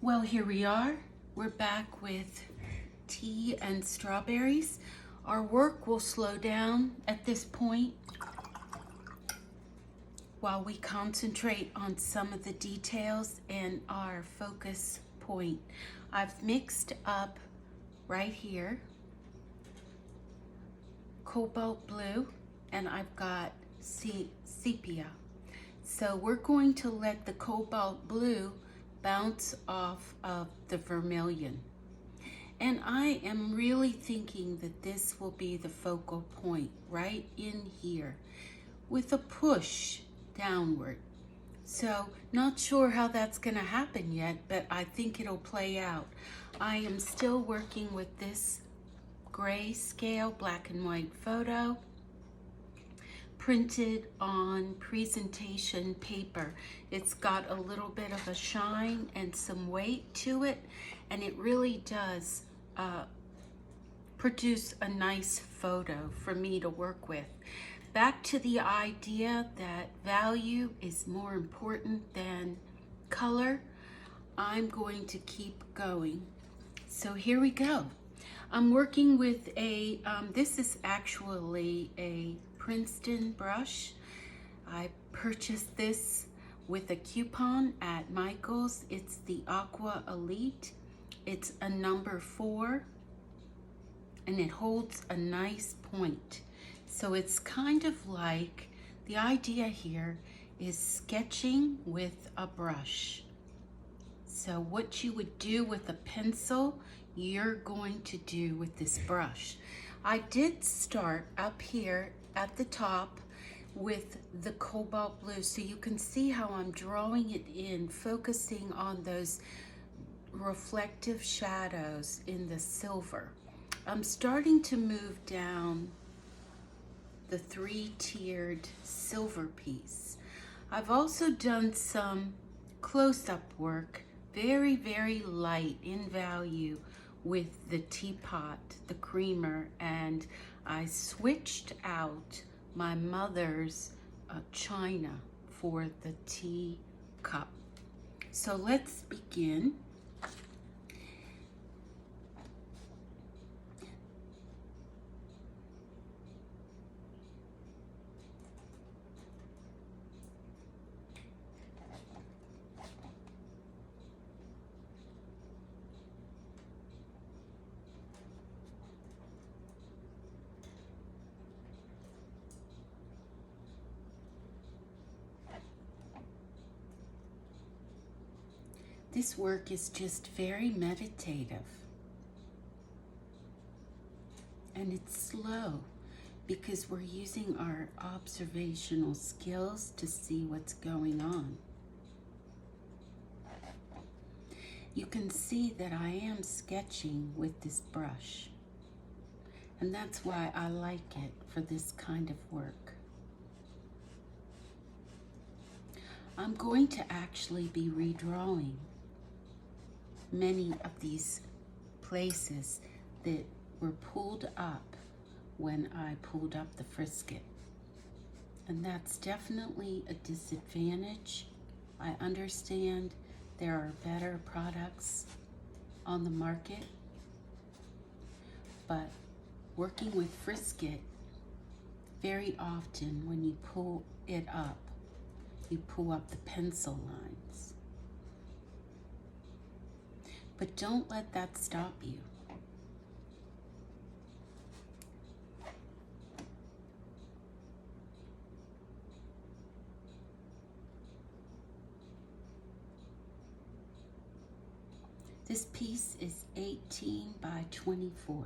Well, here we are. We're back with tea and strawberries. Our work will slow down at this point while we concentrate on some of the details and our focus point. I've mixed up right here Cobalt Blue and I've got Sepia. So we're going to let the Cobalt Blue bounce off of the vermilion. And I am really thinking that this will be the focal point right in here with a push downward. So not sure how that's going to happen yet, but I think it'll play out. I am still working with this grayscale black and white photo printed on presentation paper. It's got a little bit of a shine and some weight to it, and it really does produce a nice photo for me to work with. Back to the idea that value is more important than color, I'm going to keep going. So here we go. I'm working with a, this is actually a Princeton brush. I purchased this with a coupon at Michael's. It's the Aqua Elite. It's a number 4 and it holds a nice point. So it's kind of like, the idea here is sketching with a brush. So what you would do with a pencil, you're going to do with this brush. I did start up here at the top with the Cobalt Blue, so you can see how I'm drawing it in, focusing on those reflective shadows in the silver. I'm starting to move down the 3-tiered silver piece. I've also done some close-up work, very, very light in value with the teapot, the creamer, and I switched out my mother's china for the tea cup. So let's begin. This work is just very meditative, and it's slow because we're using our observational skills to see what's going on. You can see that I am sketching with this brush, and that's why I like it for this kind of work. I'm going to actually be redrawing many of these places that were pulled up when I pulled up the frisket. And that's definitely a disadvantage. I understand there are better products on the market, but working with frisket, very often when you pull it up, you pull up the pencil lines. But don't let that stop you. This piece is 18 by 24.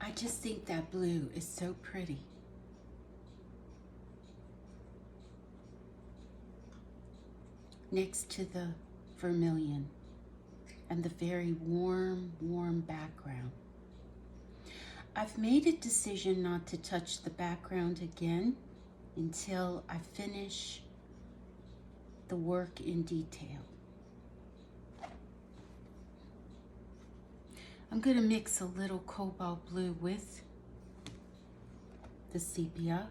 I just think that blue is so pretty. Next to the vermilion and the very warm, warm background. I've made a decision not to touch the background again until I finish the work in detail. I'm going to mix a little cobalt blue with the sepia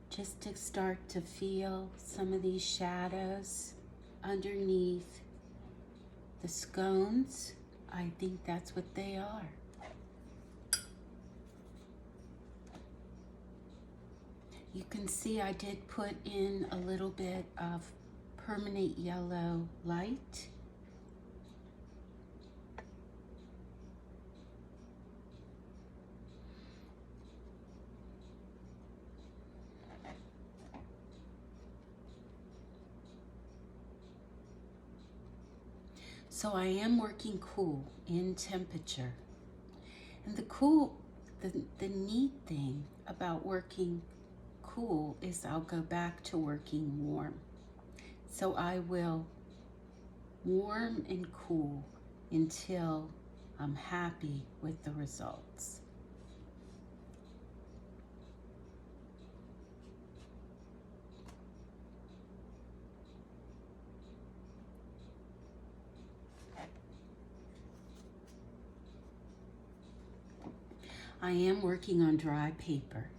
just to start to feel some of these shadows underneath the scones. I think that's what they are. You can see I did put in a little bit of permanent yellow light. So I am working cool in temperature. And the neat thing about working cool is I'll go back to working warm. So I will warm and cool until I'm happy with the results. I am working on dry paper.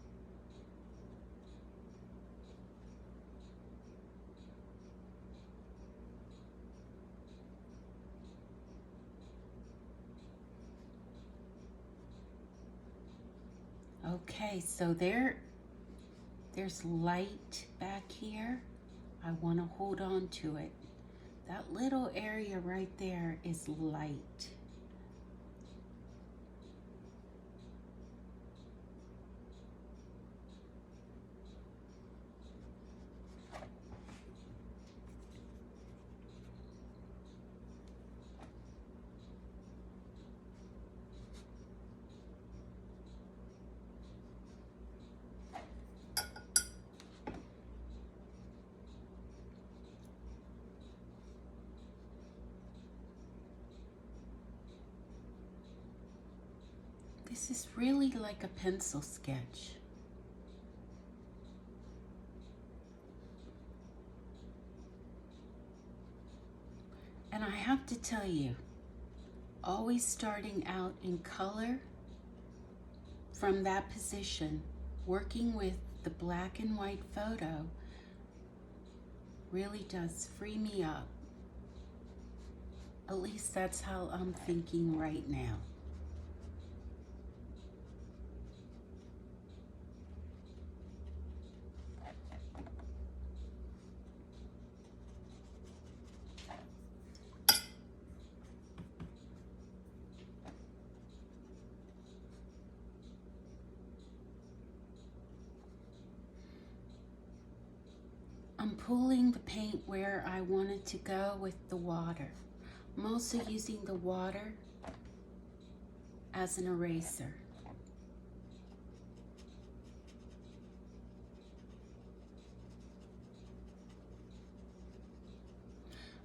Okay, so there's light back here. I want to hold on to it. That little area right there is light. This is really like a pencil sketch. And I have to tell you, always starting out in color from that position, working with the black and white photo really does free me up. At least that's how I'm thinking right now. I'm pulling the paint where I want it to go with the water. I'm also using the water as an eraser.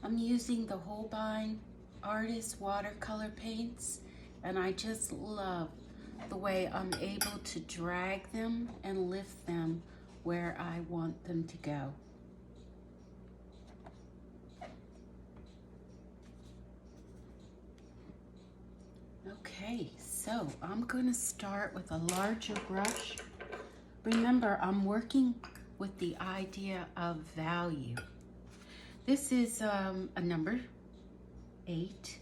I'm using the Holbein Artist watercolor paints, and I just love the way I'm able to drag them and lift them where I want them to go. Okay, so I'm going to start with a larger brush. Remember, I'm working with the idea of value. This is a number 8.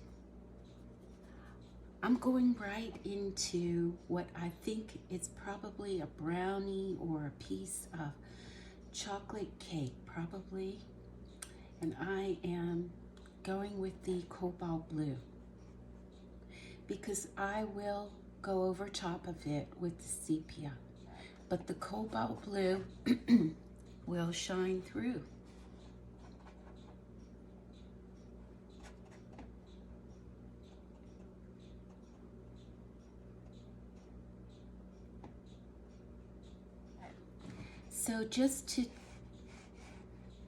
I'm going right into what I think is probably a brownie or a piece of chocolate cake, probably. And I am going with the Cobalt Blue because I will go over top of it with the sepia, but the Cobalt Blue will shine through. So just to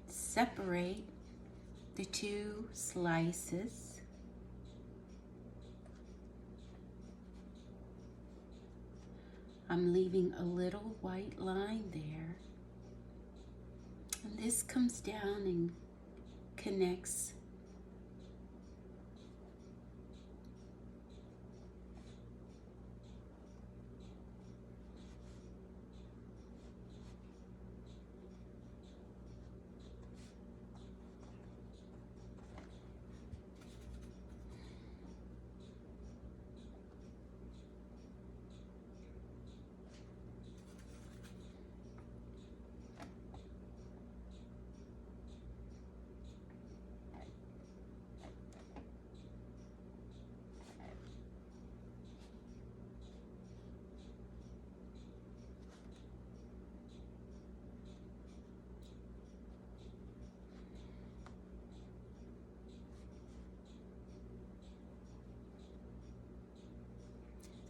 separate the two slices, I'm leaving a little white line there. And this comes down and connects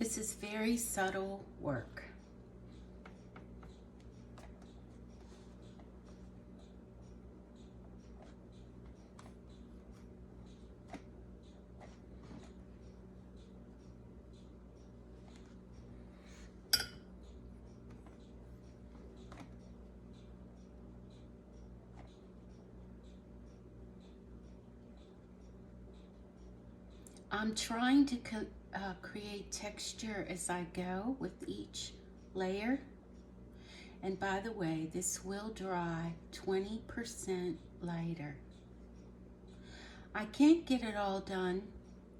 This is very subtle work. I'm trying to create texture as I go with each layer. And by the way, this will dry 20% lighter. I can't get it all done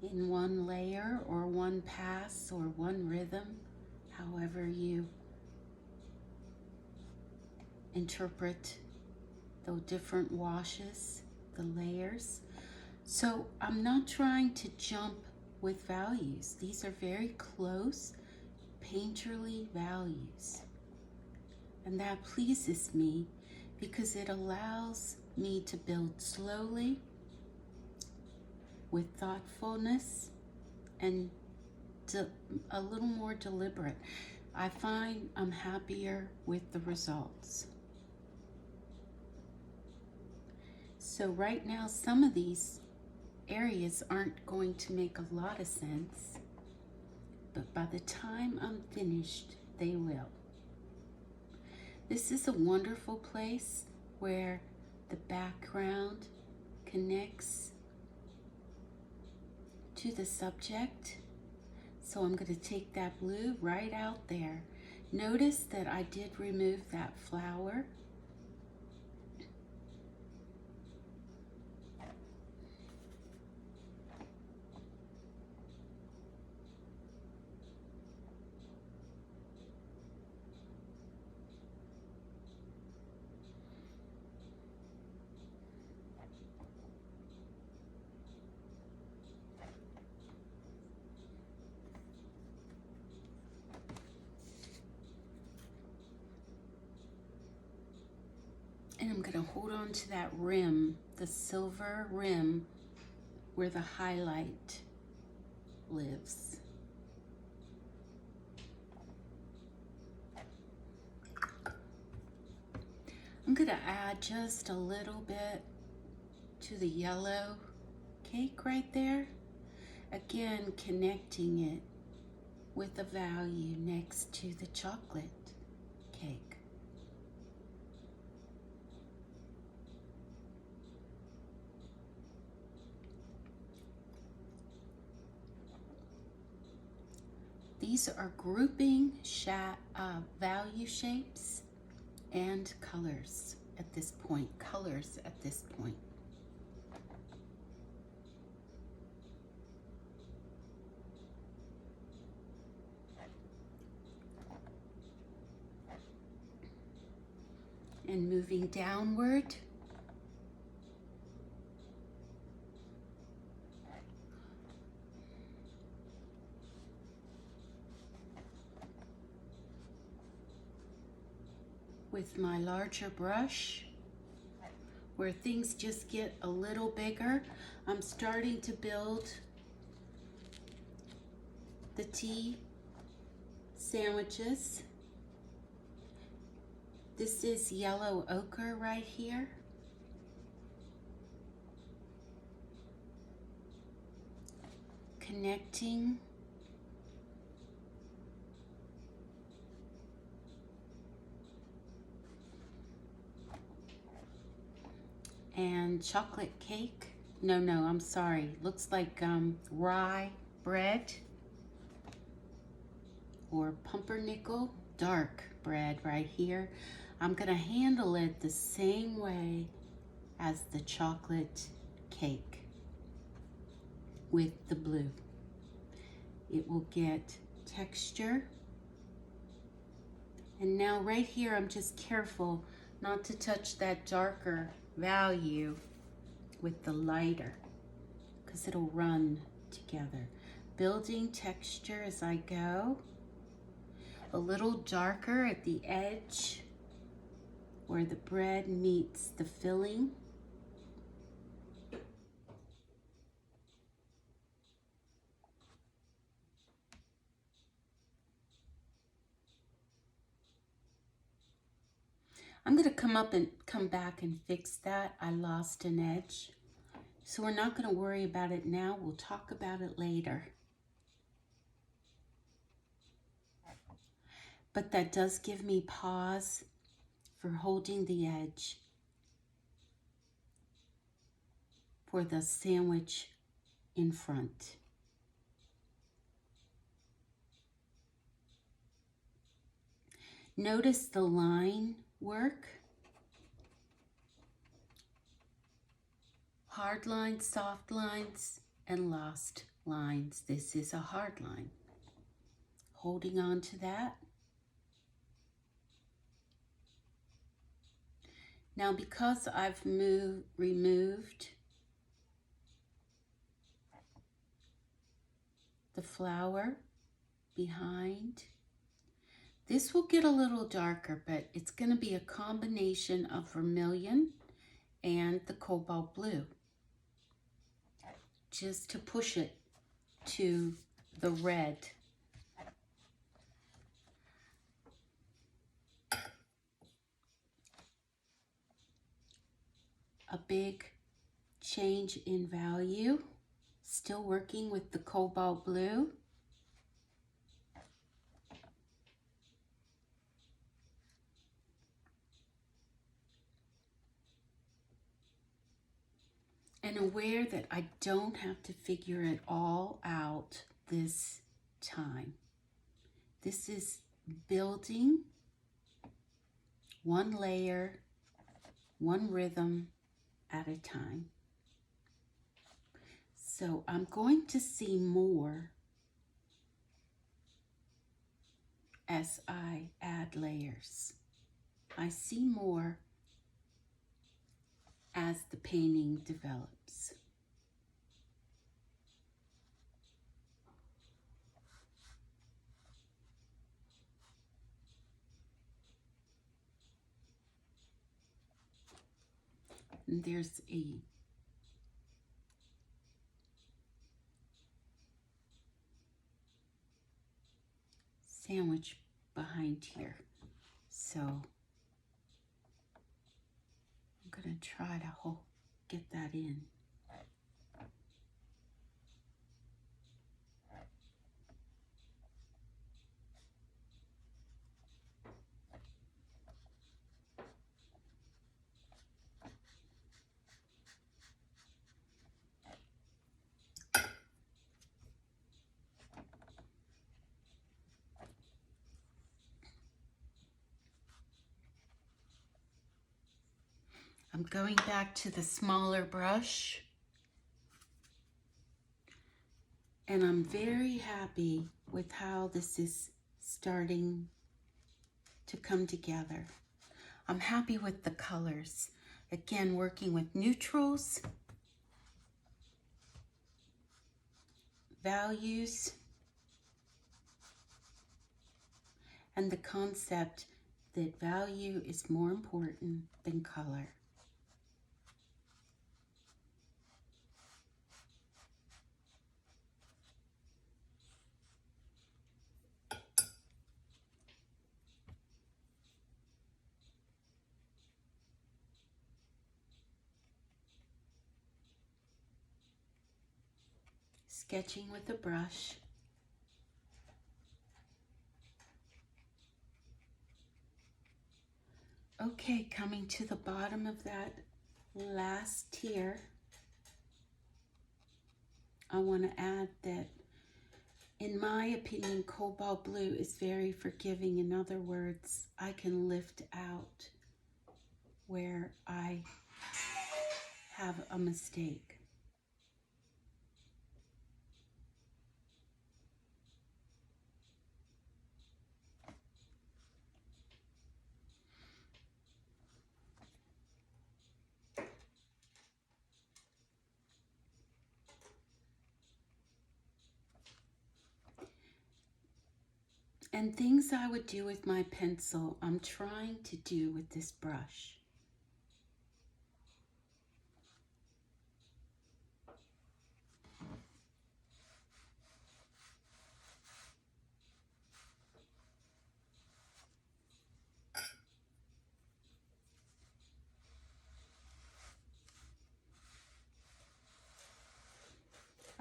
in one layer or one pass or one rhythm, however you interpret the different washes, the layers. So I'm not trying to jump with values. These are very close, painterly values. And that pleases me because it allows me to build slowly with thoughtfulness and a little more deliberate. I find I'm happier with the results. So right now, some of these areas aren't going to make a lot of sense, but by the time I'm finished, they will. This is a wonderful place where the background connects to the subject. So I'm going to take that blue right out there. Notice that I did remove that flower. And I'm going to hold on to that rim, the silver rim where the highlight lives. I'm going to add just a little bit to the yellow cake right there. Again, connecting it with a value next to the chocolate cake. These are grouping value shapes and colors at this point. And moving downward. With my larger brush, where things just get a little bigger, I'm starting to build the tea sandwiches. This is yellow ochre right here. Connecting. And chocolate cake. No, I'm sorry. Looks like rye bread or pumpernickel, dark bread right here. I'm gonna handle it the same way as the chocolate cake with the blue. It will get texture. And now right here, I'm just careful not to touch that darker value with the lighter because it'll run together. Building texture as I go. A little darker at the edge where the bread meets the filling. I'm going to come back and fix that. I lost an edge. So we're not going to worry about it now. We'll talk about it later. But that does give me pause for holding the edge for the sandwich in front. Notice the line work. Hard lines, soft lines, and lost lines. This is a hard line. Holding on to that. Now because I've removed the flower behind, this will get a little darker, but it's going to be a combination of vermilion and the cobalt blue, just to push it to the red. A big change in value, still working with the cobalt blue. And aware that I don't have to figure it all out this time. This is building one layer, one rhythm at a time. So I'm going to see more as I add layers. I see more as the painting develops. And there's a sandwich behind here. So I'm going to try to get that in. I'm going back to the smaller brush, and I'm very happy with how this is starting to come together. I'm happy with the colors. Again, working with neutrals, values, and the concept that value is more important than color. Sketching with a brush. Okay, coming to the bottom of that last tier, I want to add that, in my opinion, cobalt blue is very forgiving. In other words, I can lift out where I have a mistake. And things I would do with my pencil, I'm trying to do with this brush.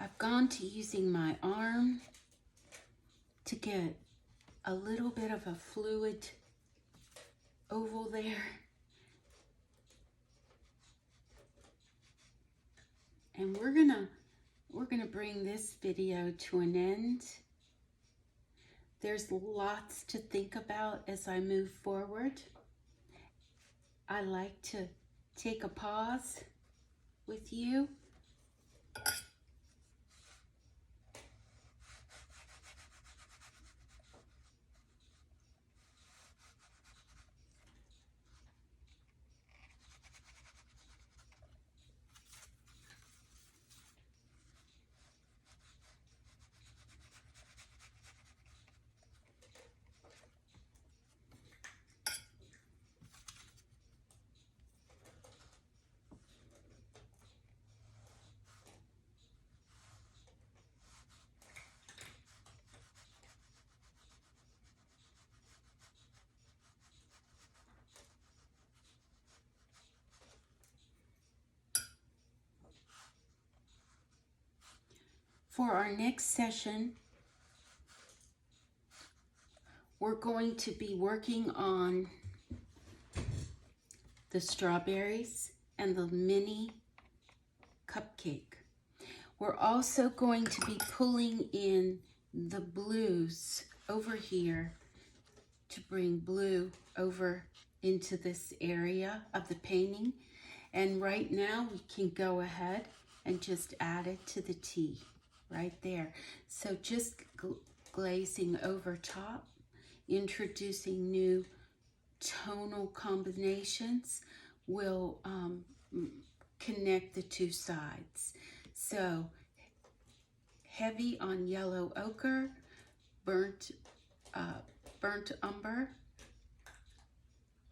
I've gone to using my arm to get a little bit of a fluid oval there. And we're gonna bring this video to an end. There's lots to think about as I move forward. I like to take a pause with you. For our next session, we're going to be working on the strawberries and the mini cupcake. We're also going to be pulling in the blues over here to bring blue over into this area of the painting. And right now we can go ahead and just add it to the tea right there. So just glazing over top, introducing new tonal combinations will connect the two sides. So heavy on yellow ochre, burnt umber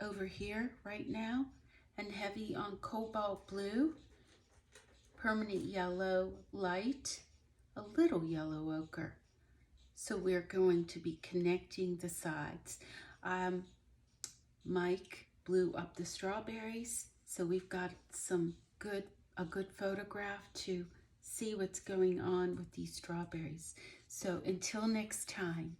over here right now, and heavy on cobalt blue, permanent yellow light, a little yellow ochre. So we're going to be connecting the sides. Mike blew up the strawberries, so we've got a good photograph to see what's going on with these strawberries. So until next time.